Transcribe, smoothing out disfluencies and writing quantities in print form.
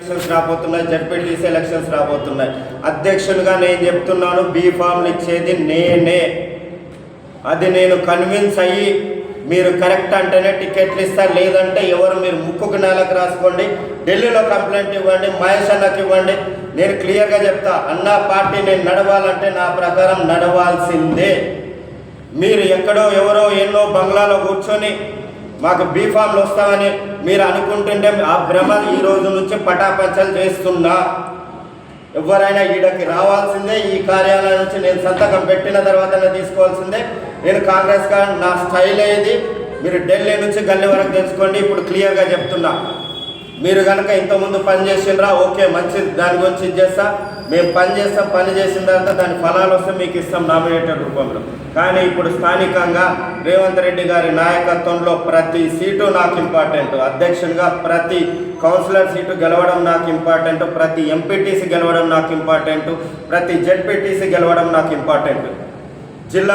Elections రాబోతున్నాయి, ZPTC elections రాబోతున్నాయి. అధ్యక్షునిగా నేను చెప్తున్నాను, బీఫామ్లు ఇచ్చేది నేనే. అది నేను కన్విన్స్ అయ్యి మీరు కరెక్ట్ అంటేనే టికెట్లు ఇస్తారు, లేదంటే ఎవరు మీరు ముక్కుకు నెలకు రాసుకోండి, ఢిల్లీలో కంప్లైంట్ ఇవ్వండి, మహేష్ అన్నకి ఇవ్వండి. నేను క్లియర్గా చెప్తా, అన్న పార్టీ నేను నడవాలంటే నా ప్రకారం నడవాల్సిందే. మీరు ఎక్కడో ఎవరో ఎన్నో బంగ్లాలో కూర్చొని మాకు బీఫామ్లు వస్తామని మీరు అనుకుంటుంటే ఆ భ్రమ ఈ రోజు నుంచి పటాపంచలు చేస్తున్నా. ఎవరైనా ఈడకి రావాల్సిందే. ఈ కార్యాలయం నుంచి నేను సంతకం పెట్టిన తర్వాతనే తీసుకోవాల్సిందే. నేను కాంగ్రెస్ నా స్టైల్ ఏది మీరు ఢిల్లీ నుంచి గల్లీ వరకు తెలుసుకోండి. ఇప్పుడు క్లియర్గా చెప్తున్నా, మీరు కనుక ఇంతకుముందు పని చేసిండ్రా, ఓకే మంచిది, దాని గురించి ఇది చేస్తా, మేము పని చేస్తాం, పని చేసిన తర్వాత దాని ఫలాలు వస్తే మీకు ఇస్తాం నామినేటెడ్ రూపంలో. కానీ ఇప్పుడు స్థానికంగా రేవంత్ రెడ్డి గారి నాయకత్వంలో ప్రతి సీటు నాకు ఇంపార్టెంట్. అధ్యక్షునిగా ప్రతి కౌన్సిలర్ సీటు గెలవడం నాకు ఇంపార్టెంట్, ప్రతి ఎంపీటీసీ గెలవడం నాకు ఇంపార్టెంట్, ప్రతి జెడ్పీటీసీ గెలవడం నాకు ఇంపార్టెంట్. జిల్లా